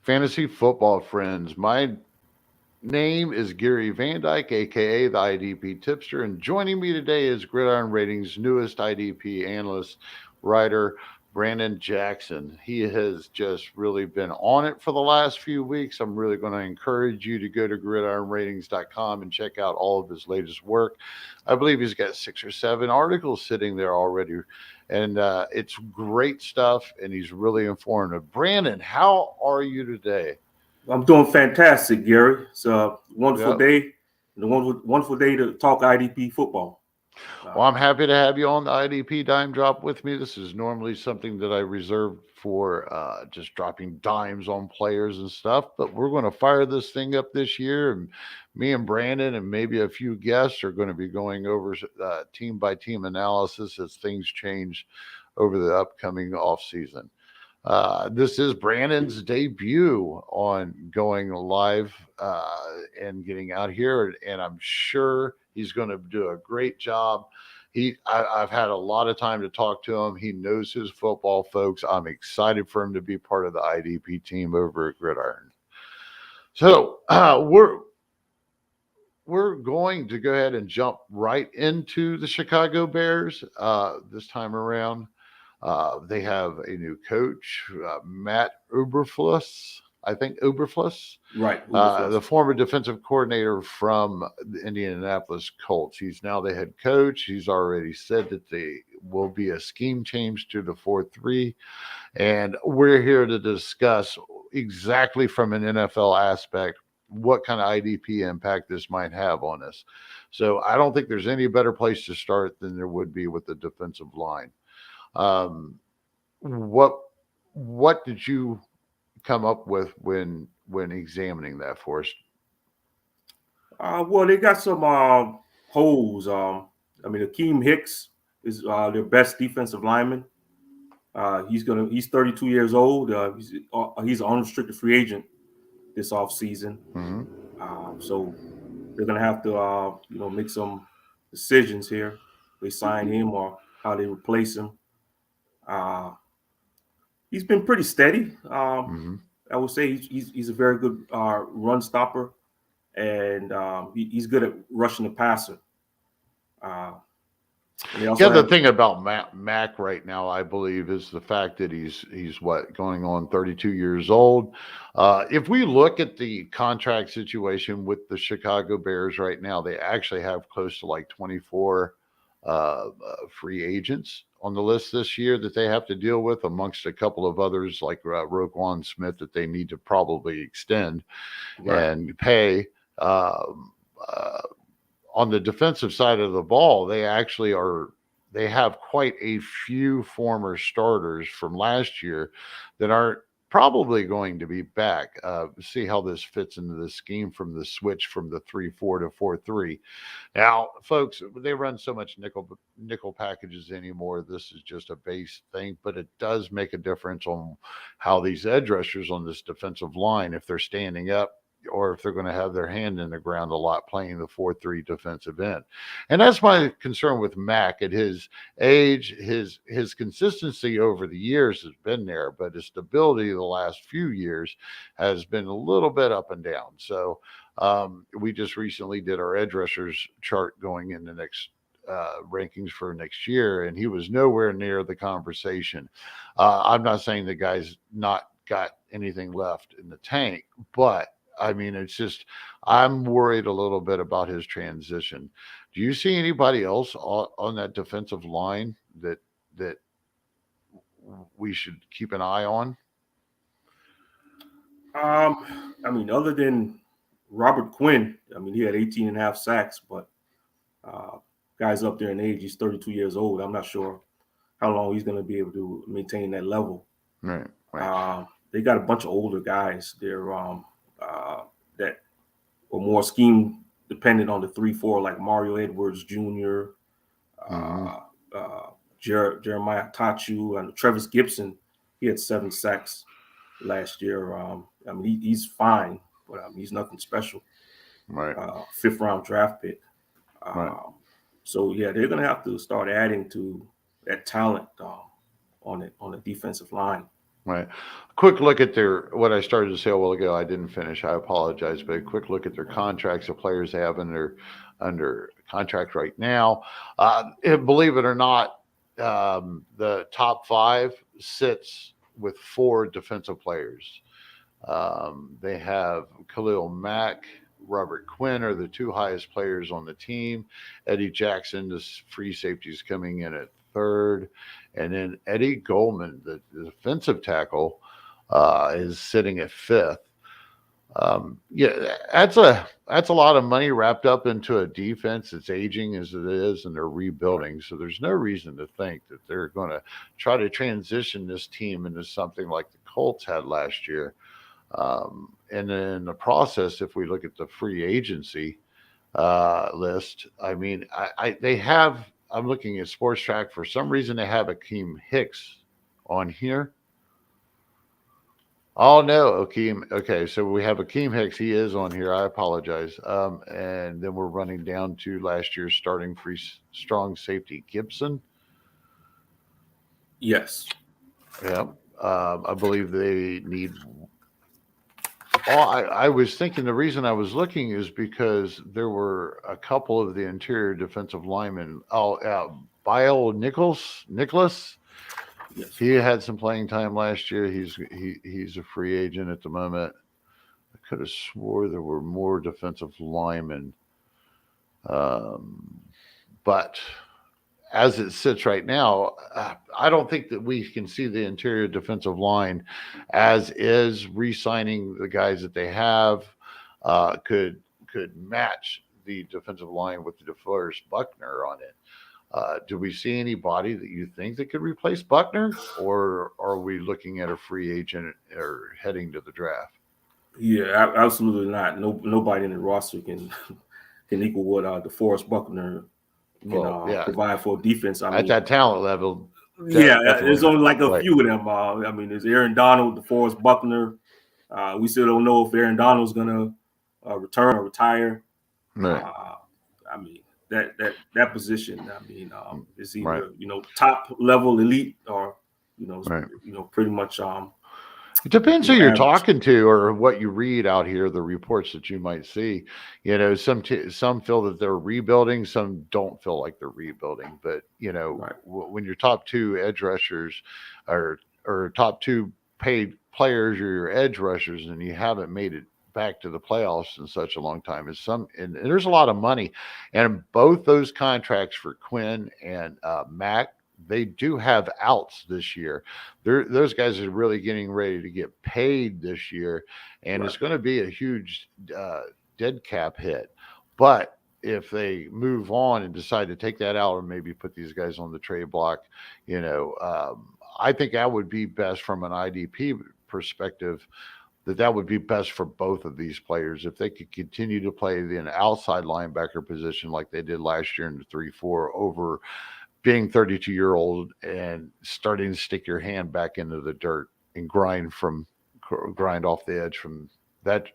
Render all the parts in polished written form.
fantasy football friends. My name is Gary VanDyke, aka the IDP Tipster, and joining me today is Gridiron Ratings' newest IDP analyst, writer, Brandon Jackson. He has just really been on it for the last few weeks. I'm really going to encourage you to go to gridironratings.com and check out all of his latest work. I believe he's got 6 or 7 articles sitting there already, and it's great stuff, and he's really informative. Brandon, how are you today? I'm doing fantastic, Gary. It's a wonderful Yep. day, and a wonderful day to talk IDP football. Well, I'm happy to have you on the IDP Dime Drop with me. This is normally something that I reserve for just dropping dimes on players and stuff, but we're going to fire this thing up this year. And me and Brandon and maybe a few guests are going to be going over team by team analysis as things change over the upcoming off season. This is Brandon's debut on going live and getting out here, and I'm sure he's going to do a great job. I've had a lot of time to talk to him. He knows his football, folks. I'm excited for him to be part of the IDP team over at Gridiron. So we're going to go ahead and jump right into the Chicago Bears this time around. They have a new coach, Matt Eberflus. I think Eberflus, Right. the former defensive coordinator from the Indianapolis Colts. He's now the head coach. He's already said that there will be a scheme change to the 4-3. And we're here to discuss exactly from an NFL aspect what kind of IDP impact this might have on us. So I don't think there's any better place to start than there would be with the defensive line. What did you come up with when examining that for us? Well, they got some holes. Akeem Hicks is their best defensive lineman. He's 32 years old. He's an unrestricted free agent this offseason. Mm-hmm. So they're gonna have to make some decisions here. They sign him or how they replace him. He's been pretty steady. I would say he's a very good run stopper, and he's good at rushing the passer. The thing about Mack right now, I believe, is the fact that he's going on 32 years old. If we look at the contract situation with the Chicago Bears right now, they actually have close to like 24 free agents on the list this year that they have to deal with, amongst a couple of others like Roquan Smith that they need to probably extend and pay. On the defensive side of the ball, they have quite a few former starters from last year that aren't probably going to be back. See how this fits into the scheme from the switch from the 3-4 to 4-3. Now, folks, they run so much nickel packages anymore. This is just a base thing, but it does make a difference on how these edge rushers on this defensive line, if they're standing up, or if they're going to have their hand in the ground a lot playing the 4-3 defensive end. And that's my concern with Mack. At his age, his consistency over the years has been there, but his stability the last few years has been a little bit up and down. So we just recently did our edge rushers chart going in the next rankings for next year, and he was nowhere near the conversation. I'm not saying the guy's not got anything left in the tank, but I mean, it's just, I'm worried a little bit about his transition. Do you see anybody else on that defensive line that we should keep an eye on? Other than Robert Quinn, he had 18 and a half sacks, but guy's up there in age. He's 32 years old. I'm not sure how long he's going to be able to maintain that level. Right. They got a bunch of older guys there that were more scheme dependent on the 3-4, like Mario Edwards Jr., Jeremiah Tachu, and Travis Gibson. He had 7 sacks last year. He's fine, but he's nothing special. Right. 5th round draft pick. Right. So yeah, they're gonna have to start adding to that talent on the defensive line. Right. Quick look at what I started to say a while ago. I didn't finish. I apologize, but a quick look at their contracts. The players they have under contract right now. Believe it or not, the top 5 sits with 4 defensive players. They have Khalil Mack, Robert Quinn are the 2 highest players on the team. Eddie Jackson, the free safety, is coming in at 3rd. And then Eddie Goldman, the defensive tackle, is sitting at 5th. Yeah, that's a lot of money wrapped up into a defense that's aging as it is, and they're rebuilding. So there's no reason to think that they're going to try to transition this team into something like the Colts had last year. And in the process, if we look at the free agency list, I mean, they have. I'm looking at Sports Track. For some reason, they have Akeem Hicks on here. Oh no, Akeem. Okay, so we have Akeem Hicks. He is on here. I apologize. And then we're running down to last year's starting free strong safety Gibson. Yes. Yeah. I believe they need. I was thinking the reason I was looking is because there were a couple of the interior defensive linemen. Bio Nicholas. Yes. He had some playing time last year. He's a free agent at the moment. I could have swore there were more defensive linemen, but as it sits right now, I don't think that we can see the interior defensive line as is. Re-signing the guys that they have could match the defensive line with the DeForest Buckner on it. Do we see anybody that you think that could replace Buckner, or are we looking at a free agent or heading to the draft? Yeah, absolutely not. Nobody in the roster can equal what DeForest Buckner provide for defense. At that talent level. There's only like a few of them. I mean, there's Aaron Donald, DeForest Buckner. We still don't know if Aaron Donald's gonna return or retire. Right. I mean, that position. I mean, is either top level elite or pretty much. It depends who you're talking to or what you read out here, the reports that you might see. Some feel that they're rebuilding, some don't feel like they're rebuilding. But, when your top 2 edge rushers or top 2 paid players are your edge rushers and you haven't made it back to the playoffs in such a long time, and there's a lot of money. And both those contracts for Quinn and Mack, they do have outs this year. Those guys are really getting ready to get paid this year, and it's going to be a huge dead cap hit. But if they move on and decide to take that out or maybe put these guys on the trade block, I think that would be best from an IDP perspective. That would be best for both of these players if they could continue to play the outside linebacker position like they did last year in the 3-4 over being 32-year-old and starting to stick your hand back into the dirt and grind off the edge from that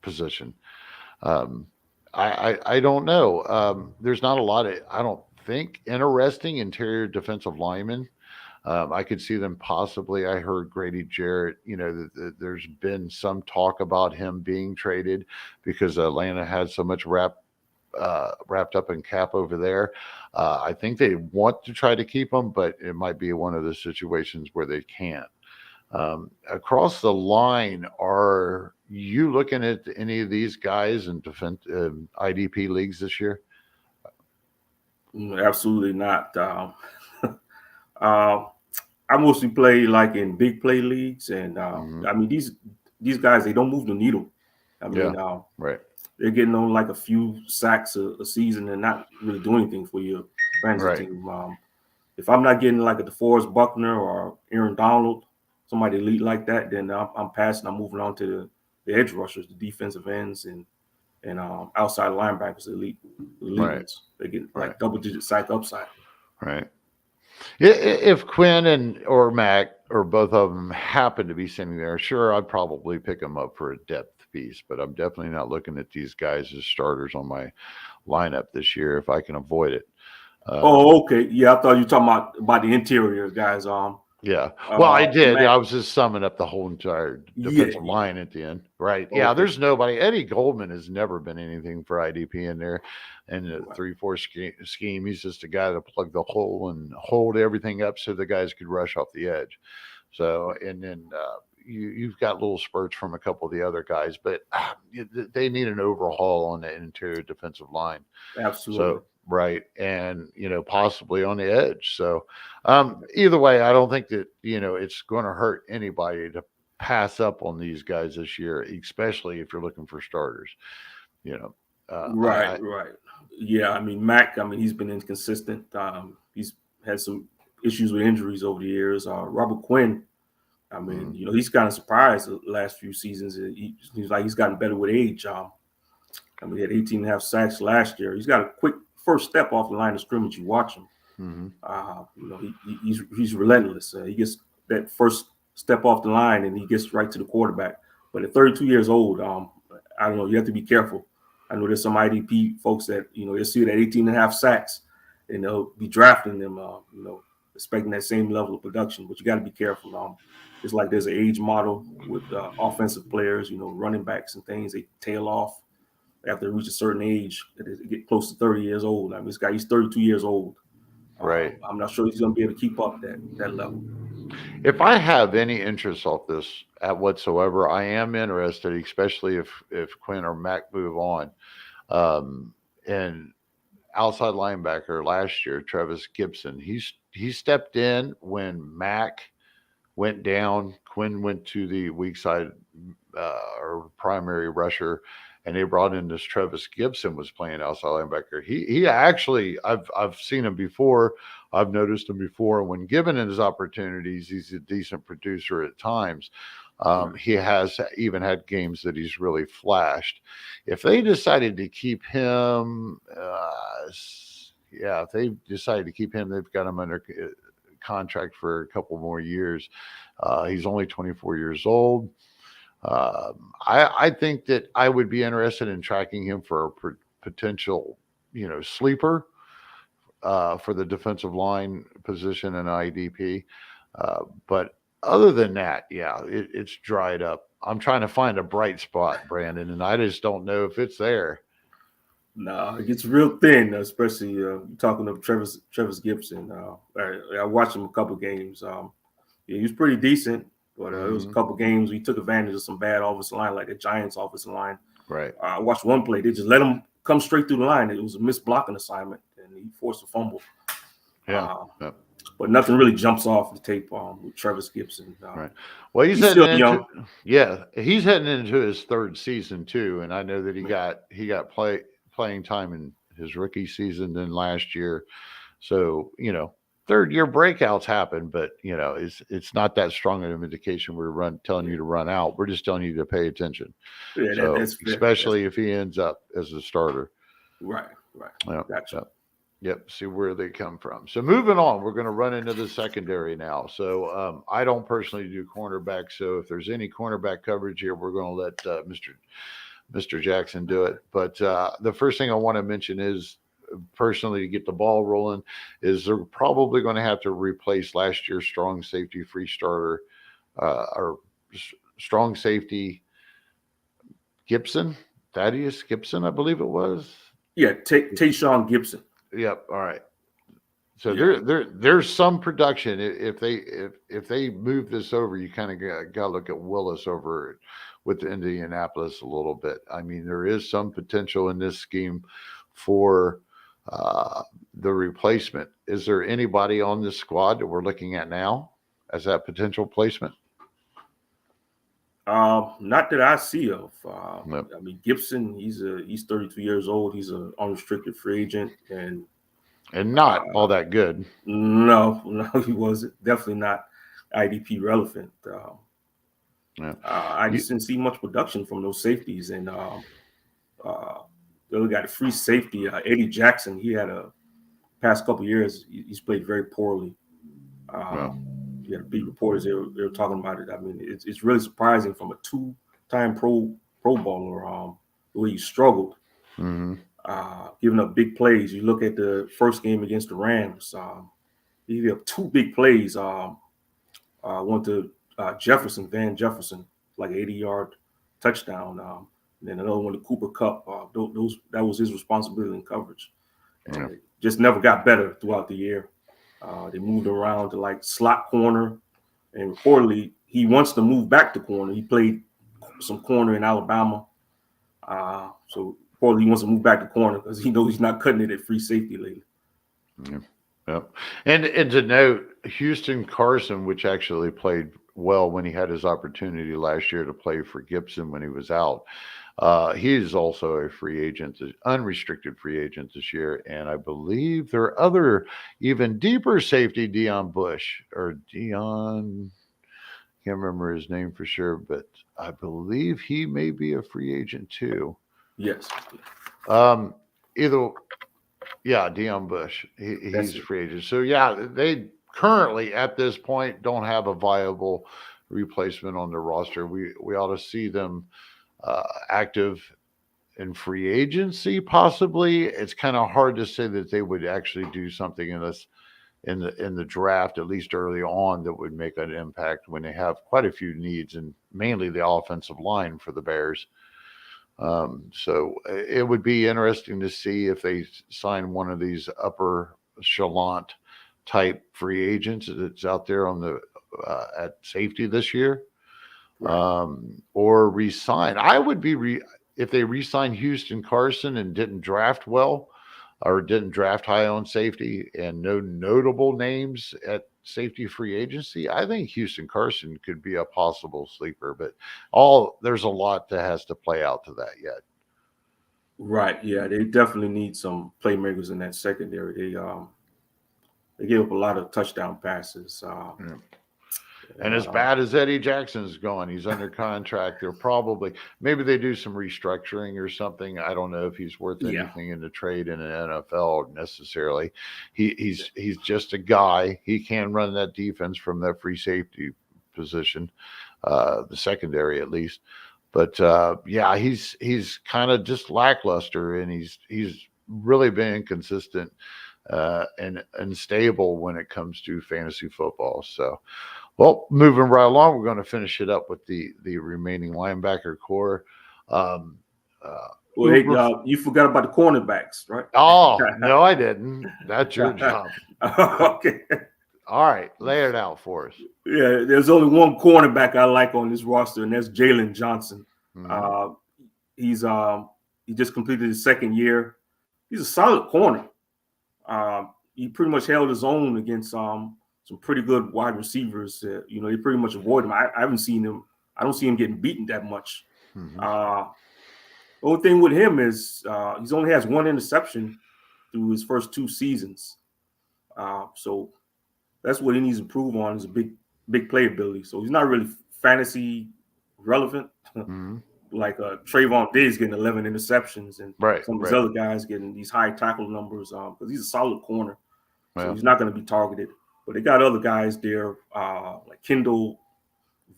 position. I don't know. There's not a lot of, I don't think, interesting interior defensive linemen. I could see them possibly. I heard Grady Jarrett, there's been some talk about him being traded because Atlanta had so much wrapped up in cap over there. I think they want to try to keep him, but it might be one of the situations where they can't. Across the line, are you looking at any of these guys in IDP leagues this year? Absolutely not. I mostly play like in big play leagues, and I mean these guys, they don't move the needle. I mean, right. They're getting on like a few sacks a season and not really doing anything for your fantasy team. If I'm not getting like a DeForest Buckner or Aaron Donald, somebody elite like that, then I'm passing. I'm moving on to the edge rushers, the defensive ends, and outside linebackers, elite ones. They get like double-digit sack upside. Right. If Quinn or Mack or both of them happen to be sitting there, sure, I'd probably pick them up for a depth piece, but I'm definitely not looking at these guys as starters on my lineup this year if I can avoid it. Okay. Yeah, I thought you were talking about the interior guys. Yeah. Well, I did. Matt, I was just summing up the whole entire defensive yeah. line at the end. Right. Yeah. Okay. There's nobody. Eddie Goldman has never been anything for IDP in there. And the Right. 3-4 scheme, he's just a guy to plug the hole and hold everything up so the guys could rush off the edge. So, and then you've got little spurts from a couple of the other guys, but they need an overhaul on the interior defensive line. Absolutely. So, right. And, possibly on the edge. So, either way, I don't think that, it's going to hurt anybody to pass up on these guys this year, especially if you're looking for starters. You know, Right, right. Yeah, I mean, Mack, he's been inconsistent. He's had some issues with injuries over the years. Robert Quinn, he's kind of surprised the last few seasons. He's like he's gotten better with age. He had 18 and a half sacks last year. He's got a quick first step off the line of scrimmage. You watch him. He's relentless. He gets that first step off the line and he gets right to the quarterback. But at 32 years old, I don't know. You have to be careful. I know there's some IDP folks that, they'll see that 18 and a half sacks and they'll be drafting them, expecting that same level of production. But you got to be careful. It's like there's an age model with offensive players, running backs and things. They tail off after they reach a certain age. They get close to 30 years old. This guy, he's 32 years old. right. I'm not sure he's going to be able to keep up that level. If I have any interest off this at whatsoever, I am interested, especially if Quinn or Mack move on. And outside linebacker last year, Travis Gibson, he stepped in when Mack went down. Quinn went to the weak side or primary rusher, and they brought in this Travis Gibson was playing outside linebacker. He actually I've seen him before. I've noticed him before. When given his opportunities, he's a decent producer at times. He has even had games that he's really flashed. If they decided to keep him, if they decided to keep him, they've got him under contract for a couple more years. He's only 24 years old. I think that I would be interested in tracking him for a potential, sleeper for the defensive line position in IDP. But other than that, it's dried up. I'm trying to find a bright spot, Brandon, and I just don't know if it's there. No, it gets real thin, especially talking of Travis Gibson. I watched him a couple games. He was pretty decent, but it was a couple games he took advantage of some bad offensive line, like the Giants' offensive line. Right. I watched one play; they just let him come straight through the line. It was a missed blocking assignment, and he forced a fumble. Yeah. But nothing really jumps off the tape with Travis Gibson. Right. Well, he's still young. He's heading into his third season too, and I know that he got playing time in his rookie season than last year. So, third year breakouts happen, but it's not that strong of an indication we're telling you to run out. We're just telling you to pay attention. Yeah, so, that's fair. especially if he ends up as a starter. Right. Yep, Gotcha. Yep. See where they come from. So moving on, we're going to run into the secondary now. So I don't personally do cornerback. So if there's any cornerback coverage here, we're going to let Mr. Jackson do it. But the first thing I want to mention is, personally, to get the ball rolling, is they're probably going to have to replace last year's strong safety free starter or strong safety Gibson, Thaddeus Gibson, I believe it was. Yeah, Tayshaun Gibson. Yep. All right. So there's some production. If they move this over, you kind of got to look at Willis over with Indianapolis a little bit. I mean, there is some potential in this scheme for the replacement. Is there anybody on this squad that we're looking at now as that potential placement? Not that I see of. Nope. Gibson, he's 32 years old. He's an unrestricted free agent and not all that good. No, he wasn't. Definitely not IDP relevant. I just didn't see much production from those safeties. And they got a free safety, Eddie Jackson. He had a past couple of years. He's played very poorly. You had beat reporters. They were talking about it. I mean, it's really surprising from a two-time Pro Bowler the way he struggled, giving up big plays. You look at the first game against the Rams. He gave up two big plays. Went to Van Jefferson, like an 80-yard touchdown. And then another one to Cooper Kupp. That was his responsibility in coverage. And it just never got better throughout the year. They moved around to like slot corner, and reportedly he wants to move back to corner. He played some corner in Alabama, so reportedly he wants to move back to corner because he knows he's not cutting it at free safety lately. Yep. And to note, Houston Carson, which actually played well when he had his opportunity last year to play for Gibson when he was out. He is also a free agent, unrestricted free agent this year. And I believe there are other even deeper safety, Can't remember his name for sure, but I believe he may be a free agent too. Yes. Deion Bush. He's a free agent. So they currently at this point don't have a viable replacement on their roster. We ought to see them active in free agency, possibly. It's kind of hard to say that they would actually do something in the draft, at least early on, that would make an impact when they have quite a few needs, and mainly the offensive line for the Bears. So it would be interesting to see if they sign one of these upper echelon type free agents that's out there on the at safety this year. Right. Or re-sign. I would be if they re-sign Houston Carson and didn't draft well, or didn't draft high on safety, and no notable names at safety free agency. I think Houston Carson could be a possible sleeper, but there's a lot that has to play out to that yet. Right. Yeah, they definitely need some playmakers in that secondary. They gave up a lot of touchdown passes. And as bad as Eddie Jackson's going, he's under contract. Maybe they do some restructuring or something. I don't know if he's worth anything in the trade in an NFL necessarily. He's just a guy. He can run that defense from that free safety position, the secondary at least. But he's kind of just lackluster, and he's really been inconsistent and unstable when it comes to fantasy football. So. Well, moving right along, we're going to finish it up with the remaining linebacker core. You forgot about the cornerbacks, right? Oh, no, I didn't. That's your job. Okay. All right, lay it out for us. Yeah, there's only one cornerback I like on this roster, and that's Jalen Johnson. Mm-hmm. He just completed his second year. He's a solid corner. He pretty much held his own against some pretty good wide receivers. He pretty much avoid him. I haven't seen him. I don't see him getting beaten that much. Mm-hmm. The only thing with him is he's only has one interception through his first two seasons. So that's what he needs to improve on, is a big playability. So he's not really fantasy relevant. Mm-hmm. Like Trayvon Diggs getting 11 interceptions, and some of these other guys getting these high tackle numbers because he's a solid corner. So he's not going to be targeted. But they got other guys there, like Kendall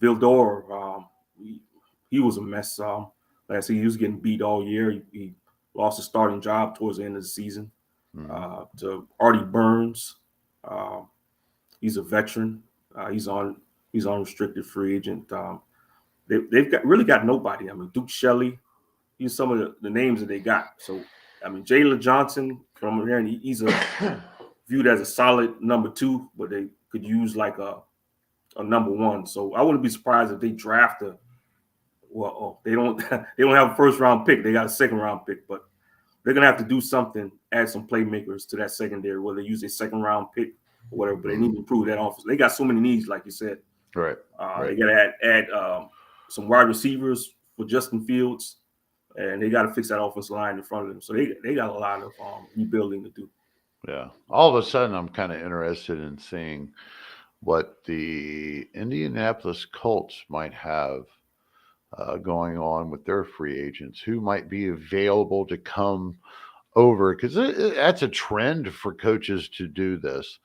Vildor. He was a mess. Last year, he was getting beat all year. He lost his starting job towards the end of the season. Mm-hmm. To Artie Burns. He's a veteran. He's unrestricted free agent. They've really got nobody. I mean, Duke Shelley. He's some of the names that they got. So, I mean, Jalen Johnson from here, and he's viewed as a solid number 2, but they could use like a number 1. So I wouldn't be surprised if they draft they don't have a first round pick. They got a second round pick, but they're gonna have to do something, add some playmakers to that secondary, whether they use a second round pick or whatever. But they need to improve that offense. They got so many needs, like you said. Right. They got to add some wide receivers for Justin Fields, and they got to fix that offensive line in front of them. So they got a lot of rebuilding to do. Yeah. All of a sudden, I'm kind of interested in seeing what the Indianapolis Colts might have going on with their free agents, who might be available to come over, because that's a trend for coaches to do this.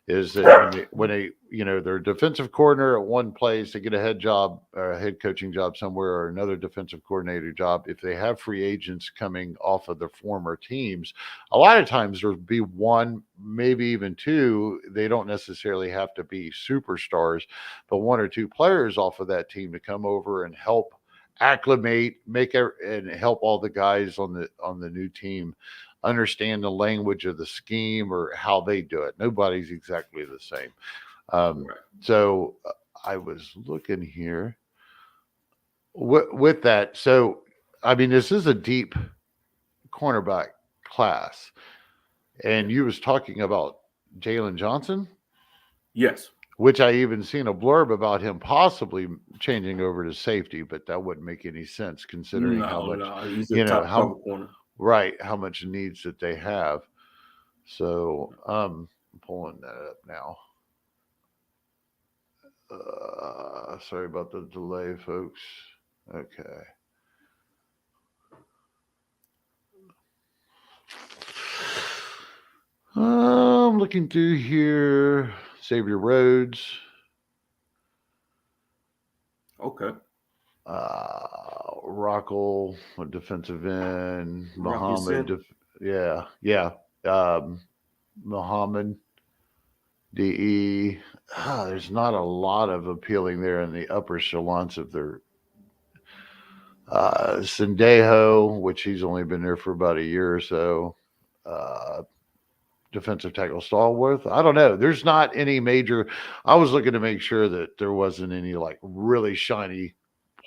is that when their defensive coordinator at one place, they get a head job or a head coaching job somewhere or another defensive coordinator job. If they have free agents coming off of their former teams, a lot of times there'll be one, maybe even two. They don't necessarily have to be superstars, but one or two players off of that team to come over and help acclimate, and help all the guys on the new team understand the language of the scheme or how they do it. Nobody's exactly the same. Right. So I was looking here with that. So, I mean, this is a deep cornerback class. And you was talking about Jalen Johnson? Yes. Which I even seen a blurb about him possibly changing over to safety, but that wouldn't make any sense considering how much, he's a top cover corner. Right, how much needs that they have. So I'm pulling that up now. Sorry about the delay, folks. Okay. I'm looking through here. Xavier Rhodes. Okay. Rockle, a defensive end. Muhammad. Muhammad. DE. There's not a lot of appealing there in the upper echelons of their Sendejo, which he's only been there for about a year or so. Defensive tackle Stallworth. I don't know. There's not any major. I was looking to make sure that there wasn't any like really shiny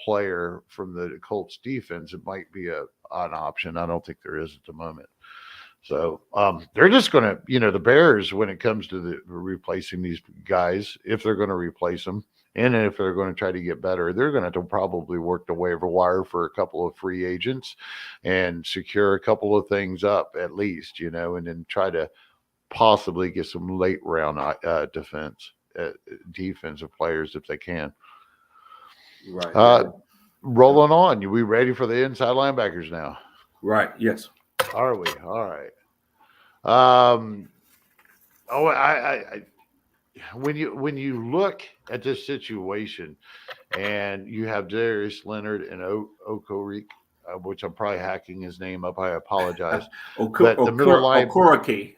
player from the Colts defense. It might be an option. I don't think there is at the moment. So they're just going to, the Bears, when it comes to the replacing these guys, if they're going to replace them, and if they're going to try to get better, they're going to probably work the waiver wire for a couple of free agents and secure a couple of things up at least, and then try to possibly get some late round defensive players if they can. Right. Rolling on. We ready for the inside linebackers now? Right. Yes. Are we? All right. When you look at this situation, and you have Darius Leonard and Okorik, which I'm probably hacking his name up. I apologize. But the middle line, Okorike.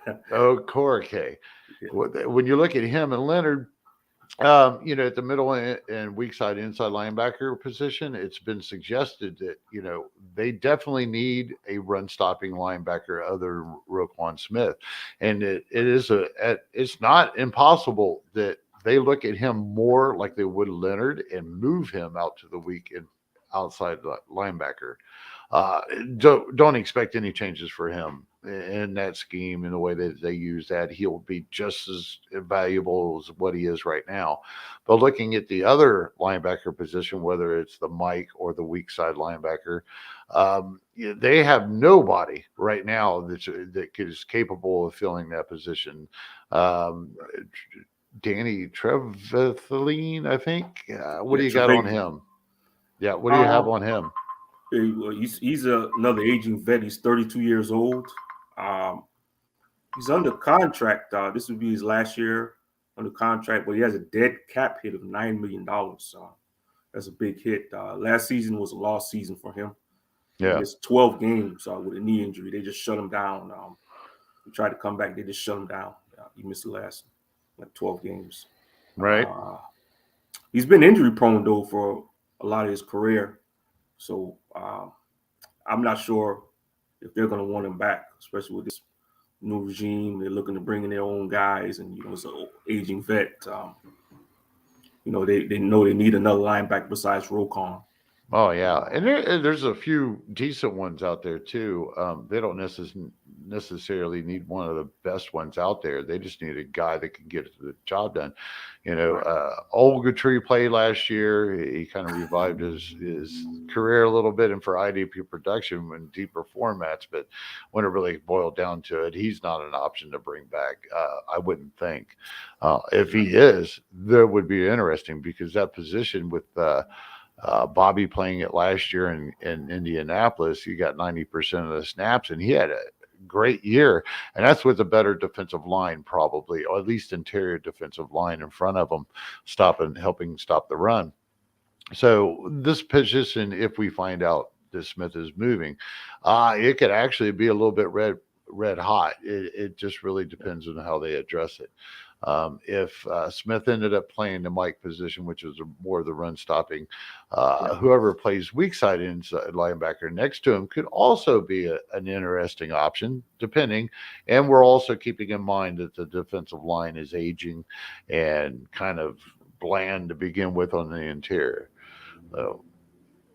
When you look at him and Leonard, at the middle and weak side inside linebacker position, it's been suggested that, they definitely need a run stopping linebacker other than Roquan Smith. And it's not impossible that they look at him more like they would Leonard and move him out to the weak and outside linebacker. Don't expect any changes for him in that scheme, in the way that they use that. He'll be just as valuable as what he is right now. But looking at the other linebacker position, whether it's the Mike or the weak side linebacker, they have nobody right now that is capable of filling that position. Danny Trevethaleen, I think. What do you got on him? Yeah, what do you have on him? He's another aging vet. He's 32 years old. He's under contract. This would be his last year under contract, but he has a dead cap hit of $9 million. That's a big hit. Last season was a lost season for him. Yeah, he missed 12 games with a knee injury. They just shut him down. He tried to come back. They just shut him down. He missed the last 12 games. Right. He's been injury prone though for a lot of his career. So I'm not sure if they're going to want him back, especially with this new regime. They're looking to bring in their own guys, and it's an aging vet. They know they need another linebacker besides Roquan. Oh yeah, and there's a few decent ones out there too. They don't necessarily need one of the best ones out there. They just need a guy that can get the job done. Ogletree played last year. He kind of revived his career a little bit, and for IDP production in deeper formats. But when it really boiled down to it, he's not an option to bring back. I wouldn't think. If he is, that would be interesting, because that position with Bobby playing it last year in Indianapolis, he got 90% of the snaps, and he had a great year, and that's with a better defensive line, probably, or at least interior defensive line in front of them, helping stop the run. So this position, if we find out that Smith is moving, it could actually be a little bit red hot. It just really depends on how they address it. If Smith ended up playing the Mike position, which is more of the run stopping, whoever plays weak side inside linebacker next to him could also be an interesting option, depending. And we're also keeping in mind that the defensive line is aging and kind of bland to begin with on the interior. So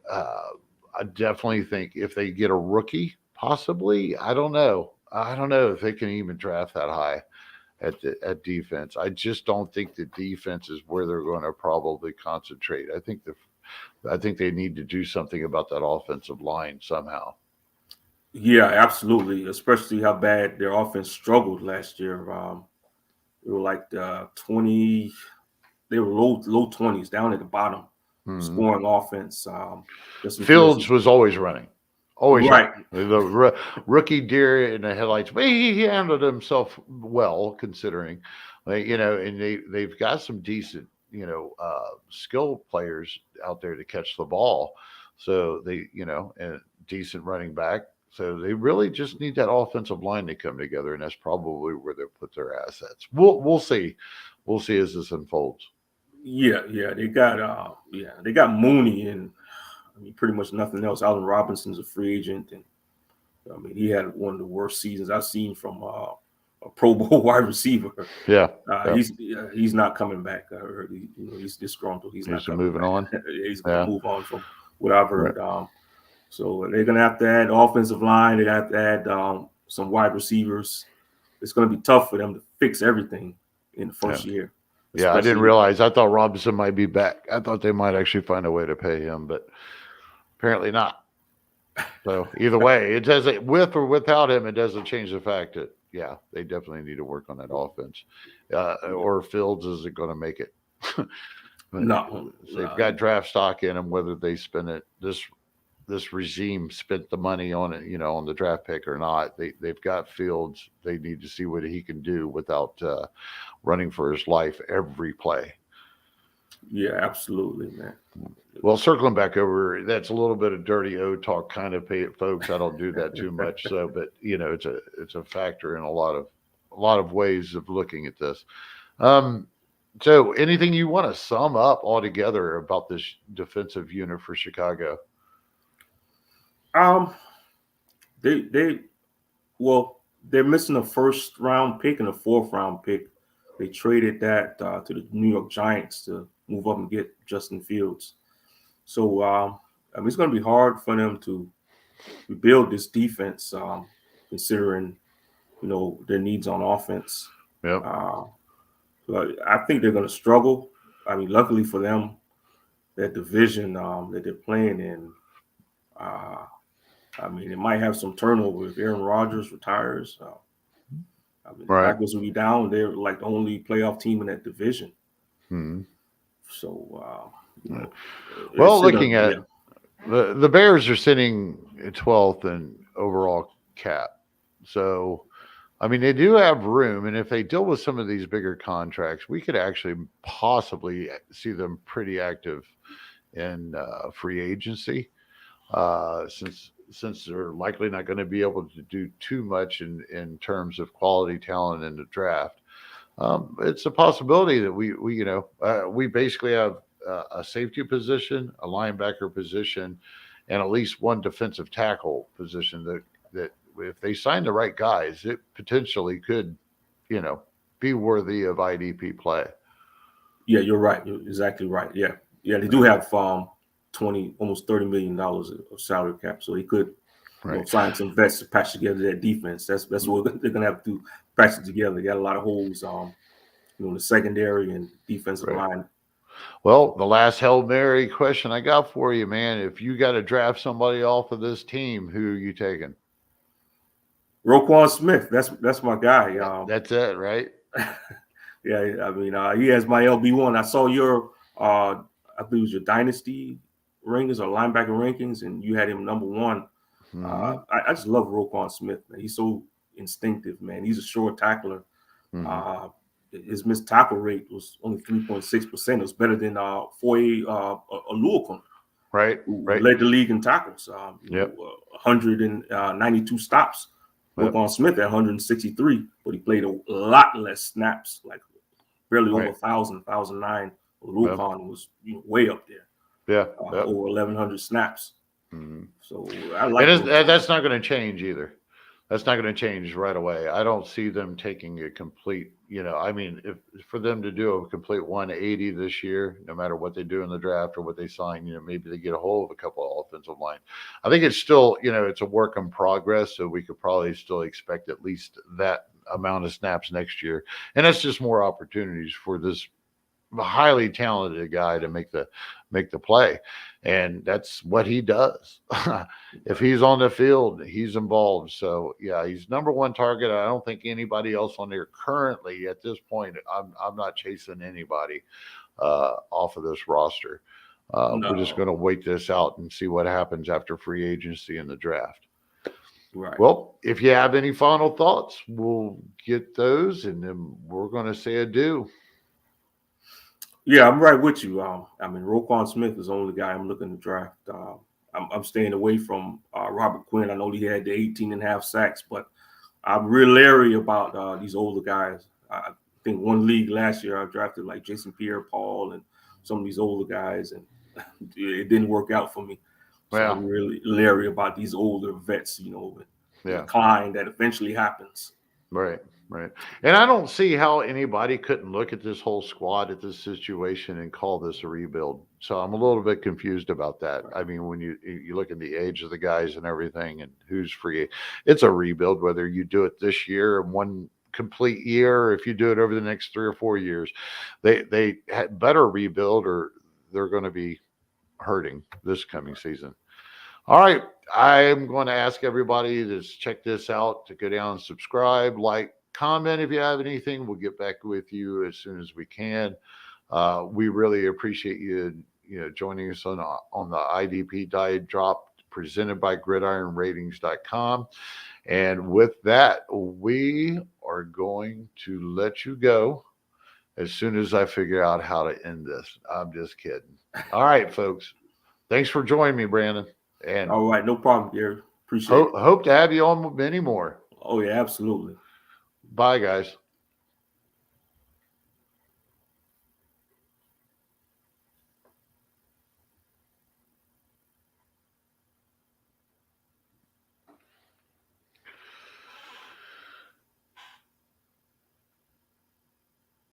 I definitely think if they get a rookie, possibly, I don't know. I don't know if they can even draft that high at defense. I just don't think the defense is where they're going to probably concentrate. I think they need to do something about that offensive line somehow. Yeah, absolutely. Especially how bad their offense struggled last year. They were like 20. They were low 20s, down at the bottom, scoring offense. Fields was always running. Always right. The rookie deer in the headlights. Well, he handled himself well, considering, and they've got some decent, skill players out there to catch the ball. So and decent running back. So they really just need that offensive line to come together, and that's probably where they put their assets. We'll see. We'll see as this unfolds. Yeah, they got Mooney and pretty much nothing else. Alvin Robinson's a free agent, and he had one of the worst seasons I've seen from a Pro Bowl wide receiver. Yeah, he's not coming back. I heard he's disgruntled. He's not moving back. on. He's going to move on from what I've heard. Right. So they're going to have to add offensive line. They have to add some wide receivers. It's going to be tough for them to fix everything in the first year. Yeah, I didn't realize. I thought Robinson might be back. I thought they might actually find a way to pay him, but apparently not. So either way, it doesn't, with or without him, it doesn't change the fact that, they definitely need to work on that offense. Or Fields isn't going to make it. No. They've got draft stock in them, whether they spend it, this regime spent the money on it, on the draft pick or not. They've got Fields. They need to see what he can do without running for his life every play. Yeah, absolutely, man. Well, circling back over, that's a little bit of dirty O talk kind of, folks. I don't do that too much. So, but it's a factor in a lot of ways of looking at this. So anything you want to sum up altogether about this defensive unit for Chicago? They're missing a first round pick and a fourth round pick. They traded that to the New York Giants to move up and get Justin Fields. So it's going to be hard for them to rebuild this defense, considering their needs on offense. Yep. But I think they're going to struggle. Luckily for them, that division that they're playing in. It might have some turnover if Aaron Rodgers retires. The Packers will be down. They're like the only playoff team in that division. Mm-hmm. So, looking at the Bears are sitting at 12th in overall cap. So, they do have room. And if they deal with some of these bigger contracts, we could actually possibly see them pretty active in free agency. Since they're likely not going to be able to do too much in terms of quality talent in the draft, it's a possibility that we basically have a safety position, a linebacker position, and at least one defensive tackle position that if they sign the right guys, it potentially could, be worthy of IDP play. Yeah, you're right. You're exactly right. Yeah, they do have almost $30 million of salary cap, so he could find some vets to patch together that defense. That's what they're gonna have to do, patch it together. They got a lot of holes, in the secondary and defensive line. Well, the last Hail Mary question I got for you, man: if you got to draft somebody off of this team, who are you taking? Roquan Smith. That's my guy. That's it, right? Yeah, he has my LB1. I saw your I believe it was your dynasty rankings or linebacker rankings, and you had him number one. Mm-hmm. I just love Roquan Smith, man. He's so instinctive, man. He's a short tackler. Mhm. His missed tackle rate was only 3.6%. It was better than Foye Oluokun, Right. who Right. led the league in tackles. Yep. 192 stops. Yep. Roquan Smith at 163, but he played a lot less snaps, like barely over 1,000, 1,009. Roquan was way up there. Yeah. Yep. Over 1,100 snaps. Mhm. So I like that's not going to change either. That's not going to change right away. I don't see them taking a complete, I mean, if for them to do a complete 180 this year, no matter what they do in the draft or what they sign, maybe they get a hold of a couple of offensive line. I think it's still, it's a work in progress. So we could probably still expect at least that amount of snaps next year. And that's just more opportunities for this highly talented guy to make the play, and that's what he does. If he's on the field, he's involved. So yeah, he's number one target. I don't think anybody else on there currently at this point. I'm not chasing anybody off of this roster. We're just going to wait this out and see what happens after free agency and the draft. Right. Well, if you have any final thoughts, we'll get those, and then we're going to say adieu. Yeah, I'm right with you. I mean, Roquan Smith is the only guy I'm looking to draft. I'm staying away from Robert Quinn. I know he had the 18.5 sacks, but I'm real leery about these older guys. I think one league last year I drafted like Jason Pierre-Paul and some of these older guys, and it didn't work out for me. So Well, I'm really leery about these older vets, the decline that eventually happens. Right. And I don't see how anybody couldn't look at this whole squad, at this situation, and call this a rebuild. So I'm a little bit confused about that. I mean, when you look at the age of the guys and everything and who's free, it's a rebuild, whether you do it this year in one complete year, or if you do it over the next 3 or 4 years. They had better rebuild, or they're going to be hurting this coming season. All right. I'm going to ask everybody to check this out, to go down and subscribe, like, comment if you have anything. We'll get back with you as soon as we can. We really appreciate you, joining us on the IDP Diet Drop presented by GridironRatings.com. And with that, we are going to let you go as soon as I figure out how to end this. I'm just kidding. All right, folks. Thanks for joining me, Brandon. And all right, no problem, Gary. Appreciate it. Hope to have you on many more. Oh, yeah, absolutely. Bye, guys.